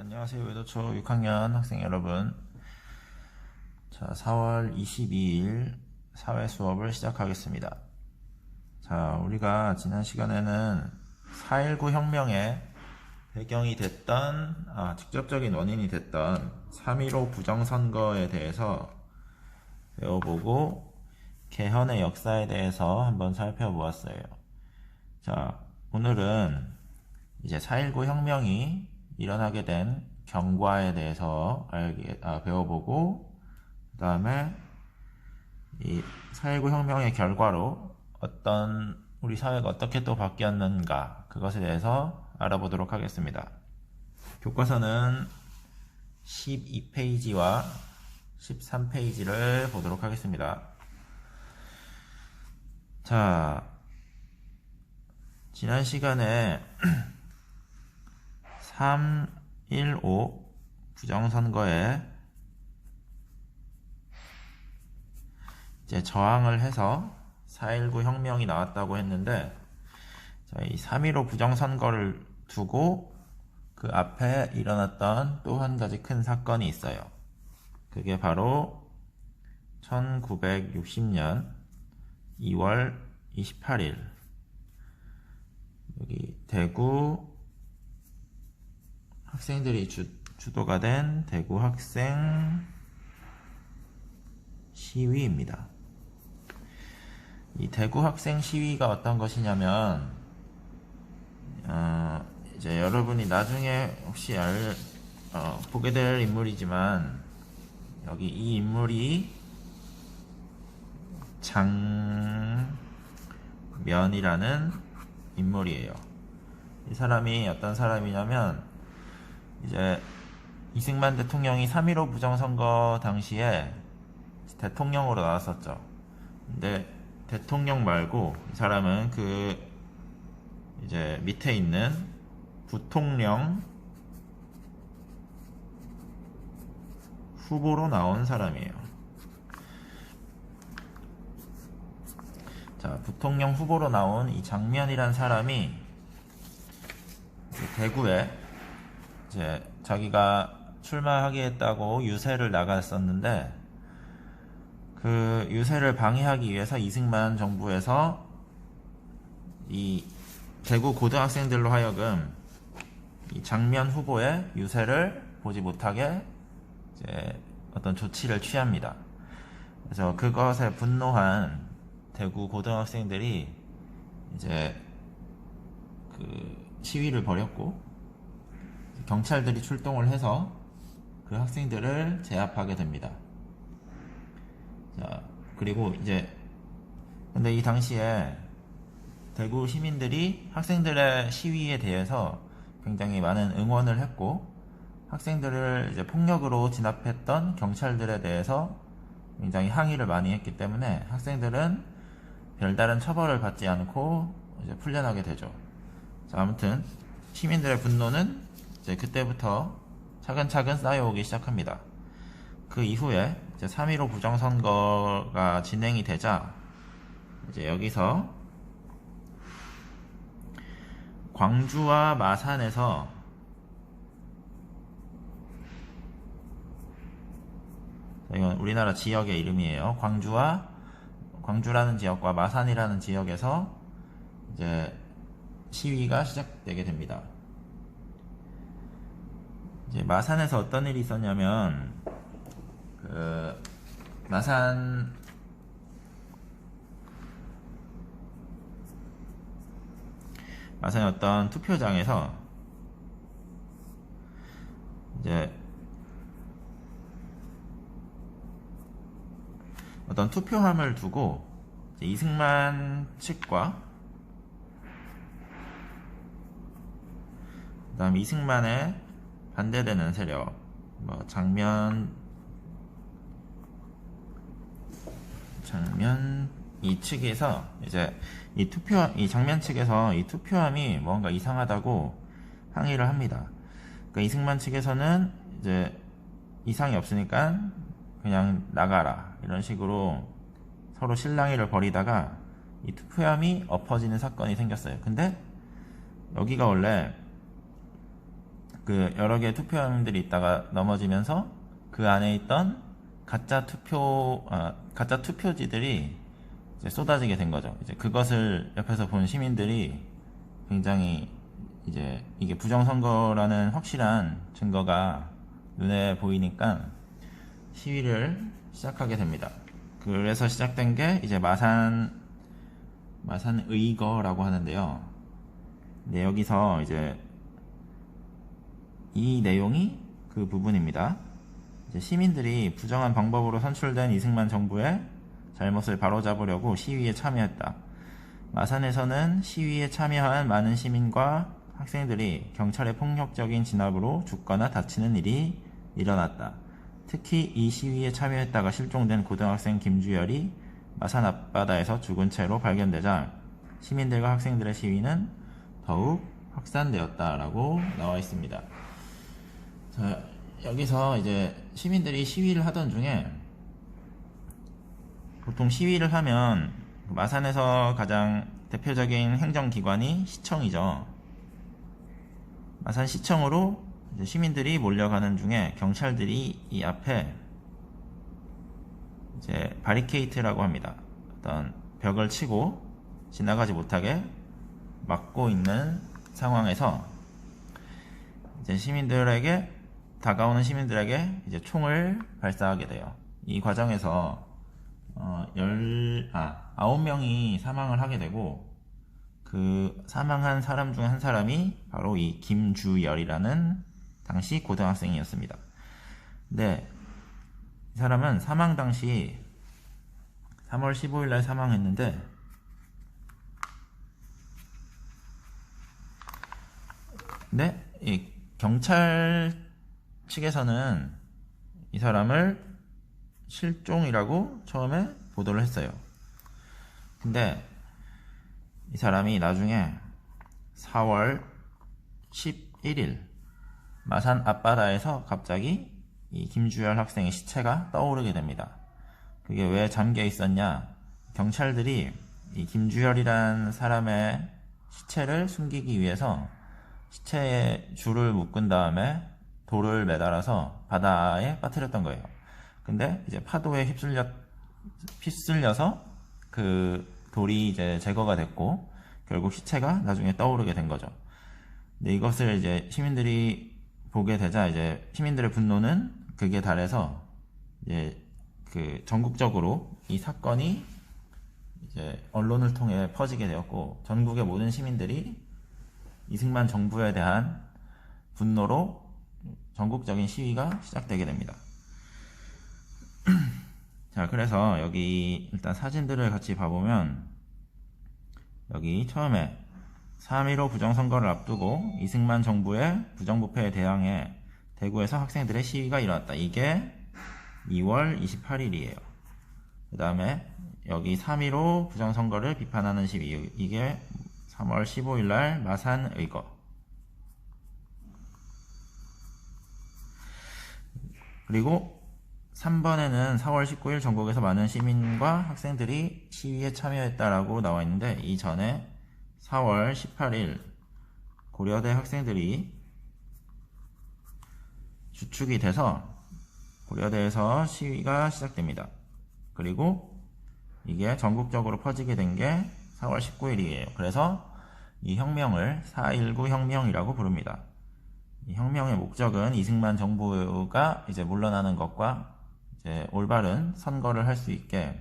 안녕하세요. 외도초 6학년 학생 여러분. 자, 4월 22일 사회 수업을 시작하겠습니다. 자, 우리가 지난 시간에는 4.19 혁명의 배경이 됐던, 직접적인 원인이 됐던 3.15 부정선거에 대해서 배워보고 개헌의 역사에 대해서 한번 살펴보았어요. 자, 오늘은 이제 4.19 혁명이 일어나게 된 경과에 대해서 배워보고, 그 다음에 이 4.19 혁명의 결과로 우리 사회가 어떻게 또 바뀌었는가, 그것에 대해서 알아보도록 하겠습니다. 교과서는 12페이지와 13페이지를 보도록 하겠습니다. 자, 지난 시간에 3.15 부정선거에 이제 저항을 해서 4.19 혁명이 나왔다고 했는데, 자, 이 3.15 부정선거를 두고 그 앞에 일어났던 또 한 가지 큰 사건이 있어요. 그게 바로 1960년 2월 28일 여기 대구 학생들이 주도가 된 대구 학생 시위입니다. 이 대구 학생 시위가 어떤 것이냐면, 이제 여러분이 나중에 혹시 보게 될 인물이지만, 여기 이 인물이 장면이라는 인물이에요. 이 사람이 어떤 사람이냐면, 이제 이승만 대통령이 3.15 부정선거 당시에 대통령으로 나왔었죠. 근데 대통령 말고 이 사람은 이제 밑에 있는 부통령 후보로 나온 사람이에요. 자, 부통령 후보로 나온 이 장면이란 사람이 대구에 이제 자기가 출마하겠다고 유세를 나갔었는데, 그 유세를 방해하기 위해서 이승만 정부에서 이 대구 고등학생들로 하여금 이 장면 후보의 유세를 보지 못하게 이제 어떤 조치를 취합니다. 그래서 그것에 분노한 대구 고등학생들이 이제 시위를 벌였고, 경찰들이 출동을 해서 그 학생들을 제압하게 됩니다. 자, 그리고 이제 근데 이 당시에 대구 시민들이 학생들의 시위에 대해서 굉장히 많은 응원을 했고, 학생들을 이제 폭력으로 진압했던 경찰들에 대해서 굉장히 항의를 많이 했기 때문에 학생들은 별다른 처벌을 받지 않고 이제 풀려나게 되죠. 자, 아무튼 시민들의 분노는 이제 그때부터 차근차근 쌓여오기 시작합니다. 그 이후에 이제 3.15 부정선거가 진행이 되자, 이제 여기서 광주와 마산에서 이건 우리나라 지역의 이름이에요. 광주라는 지역과 마산이라는 지역에서 이제 시위가 시작되게 됩니다. 이제 마산에서 어떤 일이 있었냐면, 마산의 어떤 투표장에서 이제 어떤 투표함을 두고 이승만 측과 그 다음 이승만에 반대되는 세력, 장면 이 측에서 이제 이 장면 측에서 이 투표함이 뭔가 이상하다고 항의를 합니다. 그러니까 이승만 측에서는 이제 이상이 없으니까 그냥 나가라, 이런 식으로 서로 실랑이를 벌이다가 이 투표함이 엎어지는 사건이 생겼어요. 근데 여기가 원래 그 여러 개의 투표함들이 있다가 넘어지면서 그 안에 있던 가짜 투표지들이 이제 쏟아지게 된 거죠. 이제 그것을 옆에서 본 시민들이 굉장히 이제 이게 부정선거라는 확실한 증거가 눈에 보이니까 시위를 시작하게 됩니다. 그래서 시작된 게 이제 마산의거라고 하는데요. 네, 여기서 이제 이 내용이 그 부분입니다. 이제 시민들이 부정한 방법으로 선출된 이승만 정부의 잘못을 바로잡으려고 시위에 참여했다. 마산에서는 시위에 참여한 많은 시민과 학생들이 경찰의 폭력적인 진압으로 죽거나 다치는 일이 일어났다. 특히 이 시위에 참여했다가 실종된 고등학생 김주열이 마산 앞바다에서 죽은 채로 발견되자 시민들과 학생들의 시위는 더욱 확산되었다라고 나와 있습니다. 자, 여기서 이제 시민들이 시위를 하던 중에 보통 시위를 하면 마산에서 가장 대표적인 행정기관이 시청이죠. 마산시청으로 이제 시민들이 몰려가는 중에 경찰들이 이 앞에 이제 바리케이트라고 합니다. 어떤 벽을 치고 지나가지 못하게 막고 있는 상황에서 이제 다가오는 시민들에게 이제 총을 발사하게 돼요. 이 과정에서 9명이 사망을 하게 되고 그 사망한 사람 중 한 사람이 바로 이 김주열이라는 당시 고등학생이었습니다. 근데 이 사람은 사망 당시 3월 15일 날 사망했는데 이 경찰 측에서는 이 사람을 실종이라고 처음에 보도를 했어요. 근데 이 사람이 나중에 4월 11일 마산 앞바다에서 갑자기 이 김주열 학생의 시체가 떠오르게 됩니다. 그게 왜 잠겨 있었냐? 경찰들이 이 김주열이란 사람의 시체를 숨기기 위해서 시체에 줄을 묶은 다음에 돌을 매달아서 바다에 빠뜨렸던 거예요. 근데 이제 파도에 휩쓸려서 그 돌이 이제 제거가 됐고 결국 시체가 나중에 떠오르게 된 거죠. 근데 이것을 이제 시민들이 보게 되자 이제 시민들의 분노는 극에 달해서 이제 그 전국적으로 이 사건이 이제 언론을 통해 퍼지게 되었고 전국의 모든 시민들이 이승만 정부에 대한 분노로 전국적인 시위가 시작되게 됩니다. 자, 그래서 여기 일단 사진들을 같이 봐보면 여기 처음에 3.15 부정선거를 앞두고 이승만 정부의 부정부패에 대항해 대구에서 학생들의 시위가 일어났다. 이게 2월 28일이에요. 그 다음에 여기 3.15 부정선거를 비판하는 시위, 이게 3월 15일 날 마산의거. 그리고 3번에는 4월 19일 전국에서 많은 시민과 학생들이 시위에 참여했다라고 나와 있는데 이전에 4월 18일 고려대 학생들이 주축이 돼서 고려대에서 시위가 시작됩니다. 그리고 이게 전국적으로 퍼지게 된 게 4월 19일이에요. 그래서 이 혁명을 4.19 혁명이라고 부릅니다. 이 혁명의 목적은 이승만 정부가 이제 물러나는 것과 이제 올바른 선거를 할 수 있게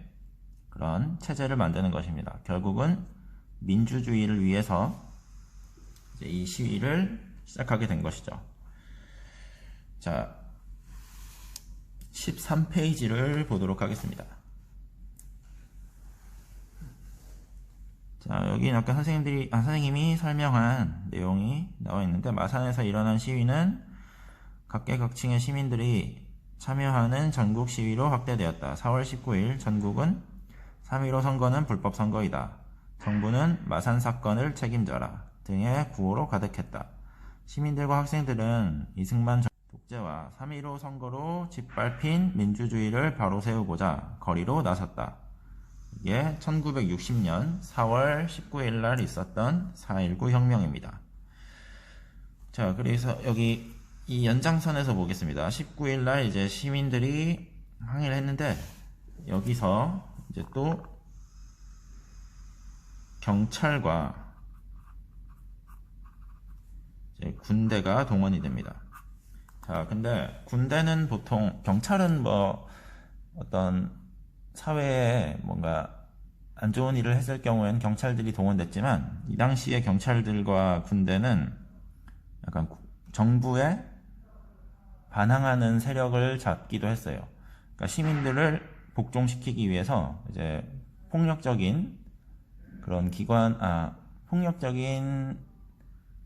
그런 체제를 만드는 것입니다. 결국은 민주주의를 위해서 이제 이 시위를 시작하게 된 것이죠. 자, 13페이지를 보도록 하겠습니다. 자, 여기 아까 선생님이 설명한 내용이 나와 있는데 마산에서 일어난 시위는 각계각층의 시민들이 참여하는 전국 시위로 확대되었다. 4월 19일 전국은 3.15 선거는 불법 선거이다. 정부는 마산 사건을 책임져라 등의 구호로 가득했다. 시민들과 학생들은 이승만 독재와 3.15 선거로 짓밟힌 민주주의를 바로 세우고자 거리로 나섰다. 이게 1960년 4월 19일 날 있었던 4.19 혁명입니다. 자, 그래서 여기 이 연장선에서 보겠습니다. 19일 날 이제 시민들이 항의를 했는데, 여기서 이제 또 경찰과 이제 군대가 동원이 됩니다. 자, 근데 군대는 보통, 경찰은 뭐 어떤 사회에 뭔가 안 좋은 일을 했을 경우에는 경찰들이 동원됐지만, 이 당시에 경찰들과 군대는 약간 정부에 반항하는 세력을 잡기도 했어요. 그러니까 시민들을 복종시키기 위해서 이제 폭력적인 그런 폭력적인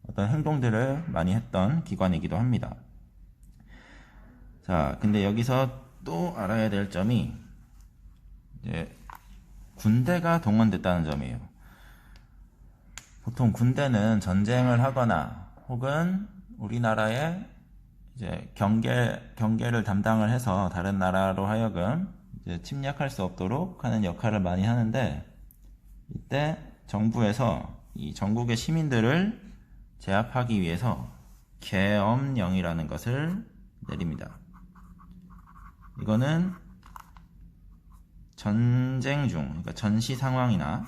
어떤 행동들을 많이 했던 기관이기도 합니다. 자, 근데 여기서 또 알아야 될 점이 이제 군대가 동원됐다는 점이에요. 보통 군대는 전쟁을 하거나 혹은 우리나라의 이제 경계를 담당을 해서 다른 나라로 하여금 이제 침략할 수 없도록 하는 역할을 많이 하는데, 이때 정부에서 이 전국의 시민들을 제압하기 위해서 계엄령이라는 것을 내립니다. 이거는 전쟁 중, 그러니까 전시 상황이나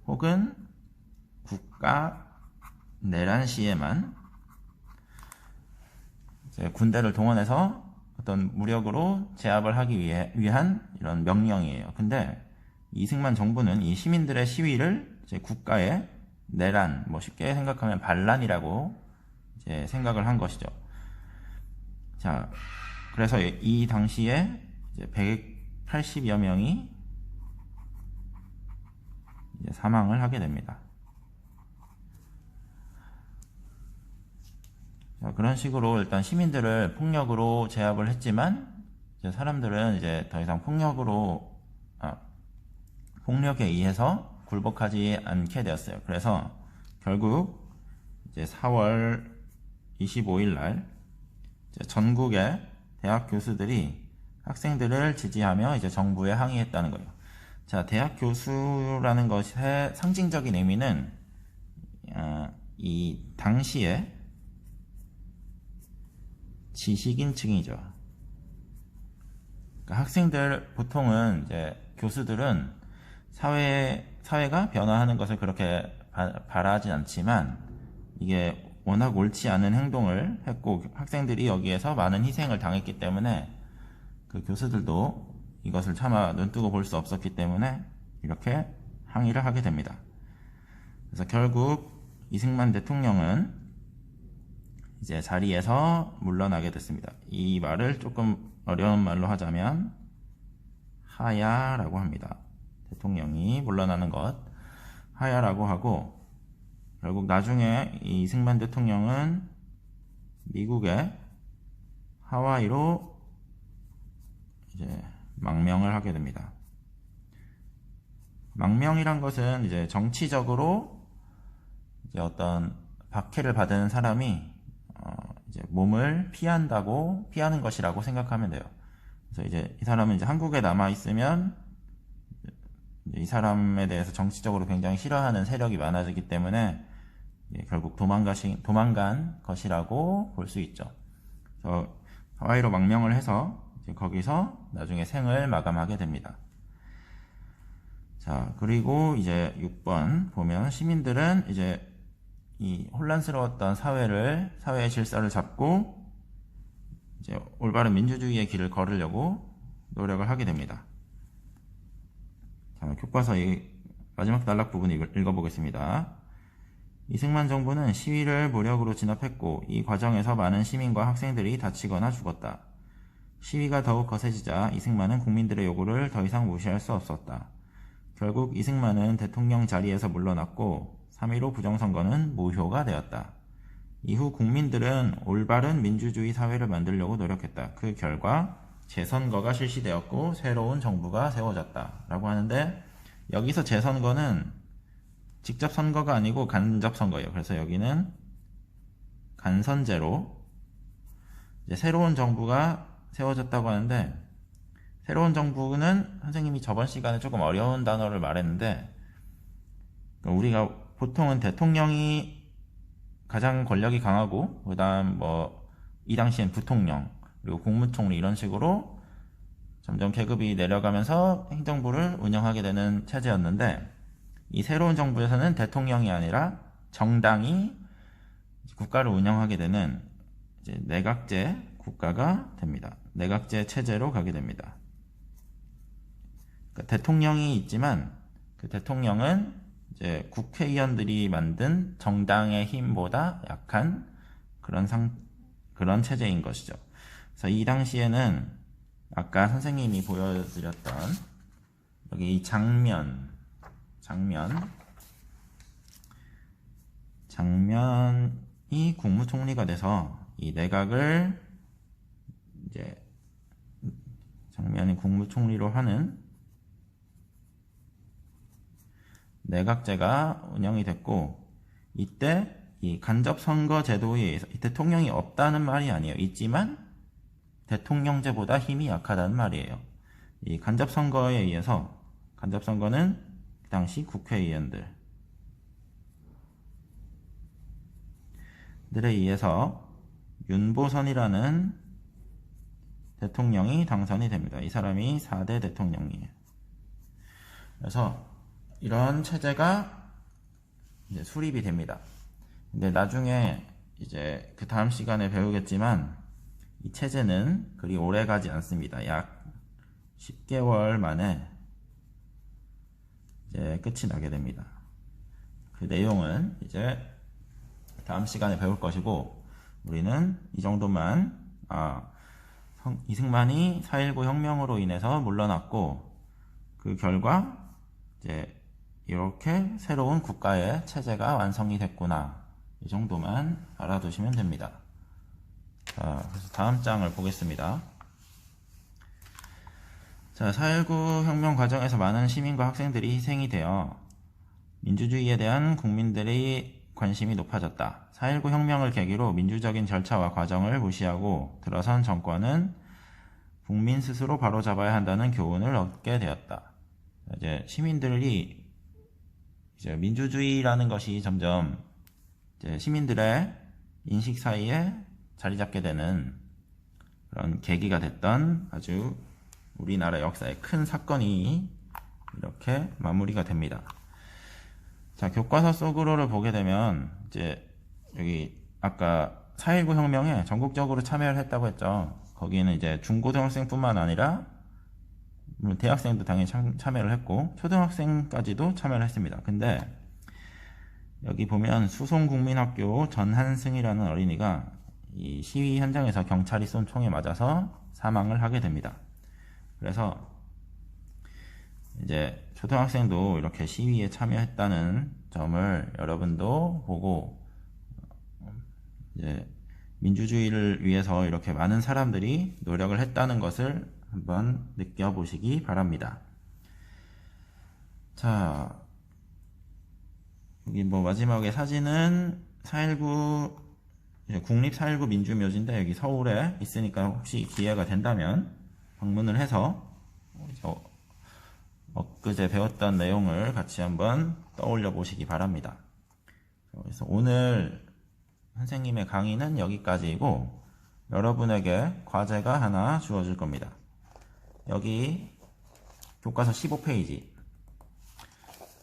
혹은 국가 내란 시에만 이제 군대를 동원해서 어떤 무력으로 제압을 하기 위한 이런 명령이에요. 근데 이승만 정부는 이 시민들의 시위를 이제 국가의 내란, 뭐 쉽게 생각하면 반란이라고 이제 생각을 한 것이죠. 자, 그래서 이 당시에 이제 180여 명이 이제 사망을 하게 됩니다. 자, 그런 식으로 일단 시민들을 폭력으로 제압을 했지만, 이제 사람들은 이제 더 이상 폭력에 의해서 굴복하지 않게 되었어요. 그래서 결국 이제 4월 25일 날 이제 전국의 대학 교수들이 학생들을 지지하며 이제 정부에 항의했다는 거예요. 자, 대학 교수라는 것의 상징적인 의미는 이 당시에 지식인층이죠. 그러니까 학생들, 보통은 이제 교수들은 사회가 변화하는 것을 그렇게 바라진 않지만, 이게 워낙 옳지 않은 행동을 했고 학생들이 여기에서 많은 희생을 당했기 때문에 그 교수들도 이것을 차마 눈뜨고 볼 수 없었기 때문에 이렇게 항의를 하게 됩니다. 그래서 결국 이승만 대통령은 이제 자리에서 물러나게 됐습니다. 이 말을 조금 어려운 말로 하자면 하야라고 합니다. 대통령이 물러나는 것 하야라고 하고, 결국 나중에 이 이승만 대통령은 미국의 하와이로 이제 망명을 하게 됩니다. 망명이란 것은 이제 정치적으로 이제 어떤 박해를 받은 사람이 이제 몸을 피하는 것이라고 생각하면 돼요. 그래서 이제 이 사람은 이제 한국에 남아 있으면 이 사람에 대해서 정치적으로 굉장히 싫어하는 세력이 많아지기 때문에 결국 도망간 것이라고 볼 수 있죠. 그래서 하와이로 망명을 해서 이제 거기서 나중에 생을 마감하게 됩니다. 자, 그리고 이제 6번 보면 시민들은 이제 이 혼란스러웠던 사회의 질서를 잡고 이제 올바른 민주주의의 길을 걸으려고 노력을 하게 됩니다. 자, 교과서의 마지막 단락 부분 읽어보겠습니다. 이승만 정부는 시위를 무력으로 진압했고 이 과정에서 많은 시민과 학생들이 다치거나 죽었다. 시위가 더욱 거세지자 이승만은 국민들의 요구를 더 이상 무시할 수 없었다. 결국 이승만은 대통령 자리에서 물러났고 3.15 부정선거는 무효가 되었다. 이후 국민들은 올바른 민주주의 사회를 만들려고 노력했다. 그 결과 재선거가 실시되었고 새로운 정부가 세워졌다. 라고 하는데, 여기서 재선거는 직접 선거가 아니고 간접 선거예요. 그래서 여기는 간선제로 이제 새로운 정부가 세워졌다고 하는데, 새로운 정부는 선생님이 저번 시간에 조금 어려운 단어를 말했는데, 우리가 보통은 대통령이 가장 권력이 강하고 그다음 뭐 이 당시엔 부통령 그리고 국무총리 이런 식으로 점점 계급이 내려가면서 행정부를 운영하게 되는 체제였는데 이 새로운 정부에서는 대통령이 아니라 정당이 국가를 운영하게 되는 이제 내각제 국가가 됩니다. 내각제 체제로 가게 됩니다. 그러니까 대통령이 있지만 그 대통령은 이제 국회의원들이 만든 정당의 힘보다 약한 그런 체제인 것이죠. 그래서 이 당시에는 아까 선생님이 보여드렸던 여기 이 장면이 국무총리가 돼서 이 내각을 이제 장면이 국무총리로 하는 내각제가 운영이 됐고 이때 이 간접선거 제도에 의해서 이 대통령이 없다는 말이 아니에요. 있지만 대통령제보다 힘이 약하다는 말이에요. 이 간접선거에 의해서 간접선거는 그 당시 국회의원들에 의해서 윤보선이라는 대통령이 당선이 됩니다. 이 사람이 4대 대통령이에요. 그래서 이런 체제가 이제 수립이 됩니다. 근데 나중에 이제 그 다음 시간에 배우겠지만 이 체제는 그리 오래 가지 않습니다. 약 10개월 만에 이제 끝이 나게 됩니다. 그 내용은 이제 다음 시간에 배울 것이고 우리는 이 정도만 이승만이 4.19 혁명으로 인해서 물러났고 그 결과 이제 이렇게 새로운 국가의 체제가 완성이 됐구나. 이 정도만 알아두시면 됩니다. 자, 그래서 다음 장을 보겠습니다. 자, 4.19 혁명 과정에서 많은 시민과 학생들이 희생이 되어 민주주의에 대한 국민들의 관심이 높아졌다. 4.19 혁명을 계기로 민주적인 절차와 과정을 무시하고 들어선 정권은 국민 스스로 바로잡아야 한다는 교훈을 얻게 되었다. 이제 시민들이 이제 민주주의라는 것이 점점 이제 시민들의 인식 사이에 자리 잡게 되는 그런 계기가 됐던 아주 우리나라 역사의 큰 사건이 이렇게 마무리가 됩니다. 자, 교과서 속으로를 보게 되면 이제 여기 아까 4.19 혁명에 전국적으로 참여를 했다고 했죠. 거기에는 이제 중고등학생뿐만 아니라 물론 대학생도 당연히 참여를 했고 초등학생까지도 참여를 했습니다. 근데 여기 보면 수송국민학교 전한승이라는 어린이가 이 시위 현장에서 경찰이 쏜 총에 맞아서 사망을 하게 됩니다. 그래서 이제 초등학생도 이렇게 시위에 참여했다는 점을 여러분도 보고 이제 민주주의를 위해서 이렇게 많은 사람들이 노력을 했다는 것을 한번 느껴보시기 바랍니다. 자, 여기 뭐 마지막에 사진은 4.19 국립 4.19 민주묘지인데 여기 서울에 있으니까 혹시 기회가 된다면 방문을 해서 엊그제 배웠던 내용을 같이 한번 떠올려 보시기 바랍니다. 그래서 오늘 선생님의 강의는 여기까지이고 여러분에게 과제가 하나 주어질 겁니다. 여기 교과서 15페이지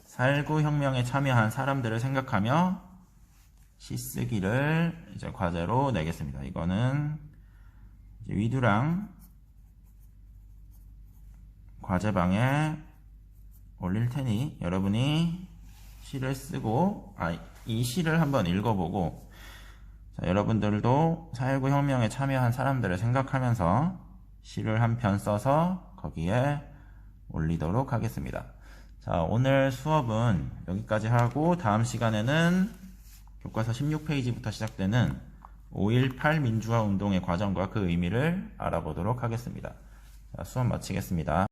4.19 혁명에 참여한 사람들을 생각하며 시 쓰기를 이제 과제로 내겠습니다. 이거는 이제 위두랑 과제방에 올릴 테니 여러분이 시를 쓰고 이 시를 한번 읽어보고 자, 여러분들도 4.19 혁명에 참여한 사람들을 생각하면서 시를 한 편 써서 거기에 올리도록 하겠습니다. 자, 오늘 수업은 여기까지 하고 다음 시간에는 교과서 16페이지부터 시작되는 5.18 민주화 운동의 과정과 그 의미를 알아보도록 하겠습니다. 자, 수업 마치겠습니다.